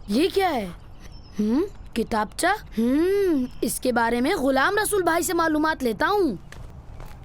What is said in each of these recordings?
یہ کیا ہے؟ کتابچہ؟ اس کے بارے میں غلام رسول بھائی سے معلومات لیتا ہوں۔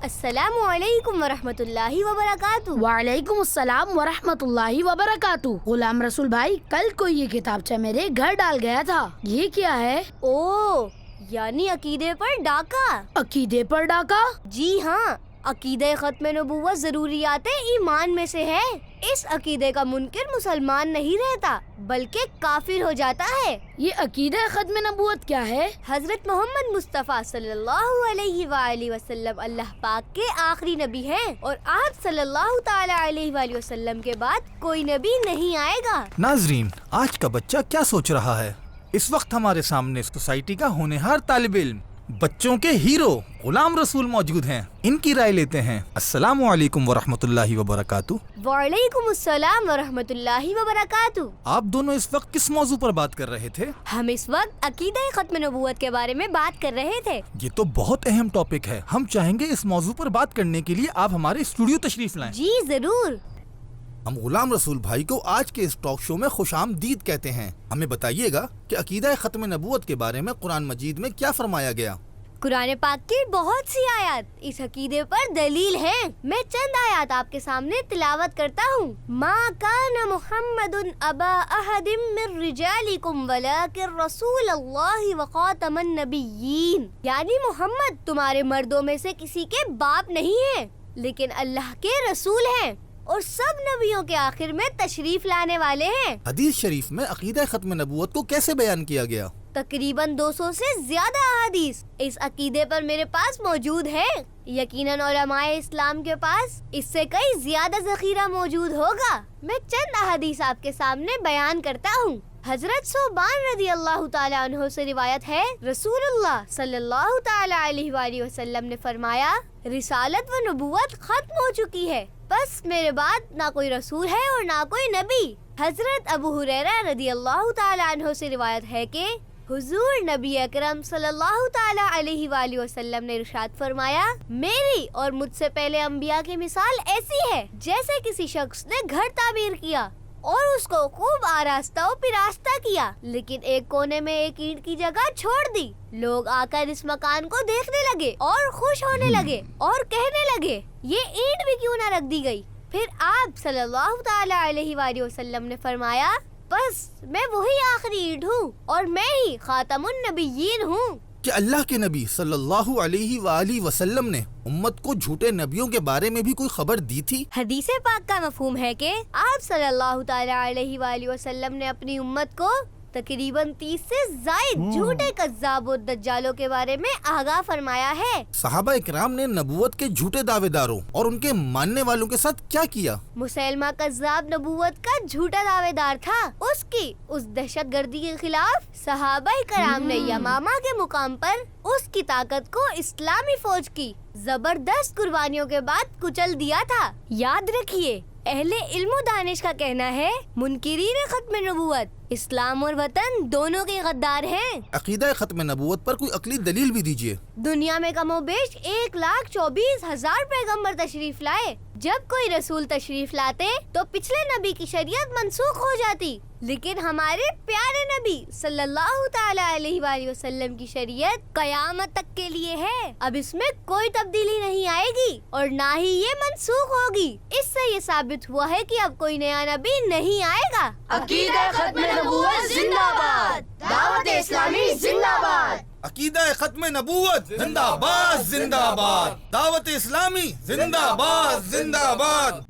السلام علیکم ورحمۃ اللہ وبرکاتہ۔ وعلیکم السلام ورحمۃ اللہ وبرکاتہ۔ غلام رسول بھائی، کل کوئی یہ کتابچہ میرے گھر ڈال گیا تھا، یہ کیا ہے؟ او، یعنی عقیدے پر ڈاکہ۔ عقیدے پر ڈاکہ؟ جی ہاں، عقیدہ ختم نبوت ضروریات ایمان میں سے ہے۔ اس عقیدے کا منکر مسلمان نہیں رہتا بلکہ کافر ہو جاتا ہے۔ یہ عقیدہ ختم نبوت کیا ہے؟ حضرت محمد مصطفیٰ صلی اللہ علیہ وآلہ وسلم اللہ پاک کے آخری نبی ہیں، اور آپ صلی اللہ تعالی علیہ وآلہ وسلم کے بعد کوئی نبی نہیں آئے گا۔ ناظرین، آج کا بچہ کیا سوچ رہا ہے؟ اس وقت ہمارے سامنے سوسائٹی کا ہونہار طالب علم، بچوں کے ہیرو غلام رسول موجود ہیں، ان کی رائے لیتے ہیں۔ السلام علیکم ورحمۃ اللہ وبرکاتہ۔ وعلیکم السلام ورحمۃ اللہ وبرکاتہ۔ آپ دونوں اس وقت کس موضوع پر بات کر رہے تھے؟ ہم اس وقت عقیدہ ختم نبوت کے بارے میں بات کر رہے تھے۔ یہ تو بہت اہم ٹاپک ہے، ہم چاہیں گے اس موضوع پر بات کرنے کے لیے آپ ہمارے اسٹوڈیو تشریف لائیں۔ جی ضرور۔ ہم غلام رسول بھائی کو آج کے اس ٹاک شو میں خوش آمدید کہتے ہیں۔ ہمیں بتائیے گا کہ عقیدہ ختم نبوت کے بارے میں قرآن مجید میں کیا فرمایا گیا؟ قرآن پاک کی بہت سی آیات اس عقیدے پر دلیل ہیں۔ میں چند آیات آپ کے سامنے تلاوت کرتا ہوں۔ ما کان محمد ابا احد من رجالکم ولکن رسول اللہ وخاتم النبیین، یعنی محمد تمہارے مردوں میں سے کسی کے باپ نہیں ہیں لیکن اللہ کے رسول ہیں اور سب نبیوں کے آخر میں تشریف لانے والے ہیں۔ حدیث شریف میں عقیدہ ختم نبوت کو کیسے بیان کیا گیا؟ تقریباً 200 سے زیادہ احادیث اس عقیدے پر میرے پاس موجود ہے۔ یقیناً علماء اسلام کے پاس اس سے کئی زیادہ ذخیرہ موجود ہوگا۔ میں چند احادیث آپ کے سامنے بیان کرتا ہوں۔ حضرت ثوبان رضی اللہ تعالی عنہ سے روایت ہے، رسول اللہ صلی اللہ تعالی علیہ وآلہ وسلم نے فرمایا، رسالت و نبوت ختم ہو چکی ہے، بس میرے بعد نہ کوئی رسول ہے اور نہ کوئی نبی۔ حضرت ابو ہریرہ رضی اللہ تعالی عنہ سے روایت ہے کہ حضور نبی اکرم صلی اللہ تعالی علیہ وآلہ وسلم نے ارشاد فرمایا، میری اور مجھ سے پہلے انبیاء کی مثال ایسی ہے جیسے کسی شخص نے گھر تعمیر کیا اور اس کو خوب آراستہ و پراستہ کیا، لیکن ایک کونے میں ایک اینٹ کی جگہ چھوڑ دی۔ لوگ آ کر اس مکان کو دیکھنے لگے اور خوش ہونے لگے اور کہنے لگے، یہ اینٹ بھی کیوں نہ رکھ دی گئی؟ پھر آپ صلی اللہ تعالی علیہ وآلہ وسلم نے فرمایا، بس میں وہی آخری اینٹ ہوں اور میں ہی خاتم النبیین ہوں۔ کہ اللہ کے نبی صلی اللہ علیہ وآلہ وسلم نے امت کو جھوٹے نبیوں کے بارے میں بھی کوئی خبر دی تھی؟ حدیث پاک کا مفہوم ہے کہ آپ صلی اللہ تعالی علیہ وآلہ وسلم نے اپنی امت کو تقریباً 30 سے زائد جھوٹے کذاب و دجالوں کے بارے میں آگاہ فرمایا ہے۔ صحابہ اکرام نے نبوت کے جھوٹے دعوے داروں اور ان کے ماننے والوں کے ساتھ کیا کیا؟ مسیلمہ کذاب نبوت کا جھوٹا دعوے دار تھا، اس کی اس دہشت گردی کے خلاف صحابہ کرام نے یمامہ کے مقام پر اس کی طاقت کو اسلامی فوج کی زبردست قربانیوں کے بعد کچل دیا تھا۔ یاد رکھیے، اہل علم و دانش کا کہنا ہے، منکرین ختم نبوت اسلام اور وطن دونوں کے غدار ہیں۔ عقیدہ ختم نبوت پر کوئی عقلی دلیل بھی دیجیے۔ دنیا میں کم و بیش 1,24,000 پیغمبر تشریف لائے۔ جب کوئی رسول تشریف لاتے تو پچھلے نبی کی شریعت منسوخ ہو جاتی، لیکن ہمارے پیارے نبی صلی اللہ تعالی علیہ وآلہ وسلم کی شریعت قیامت تک کے لیے ہے۔ اب اس میں کوئی تبدیلی نہیں آئے گی اور نہ ہی یہ منسوخ ہوگی۔ اس سے یہ ثابت ہوا ہے کہ اب کوئی نیا نبی نہیں آئے گا۔ عقیدہ ختم نبوت زندہ باد، دعوت اسلامی زندہ باد۔ عقیدہ ختم نبوت زندہ باد، زندہ باد، دعوت اسلامی زندہ باد، زندہ باد۔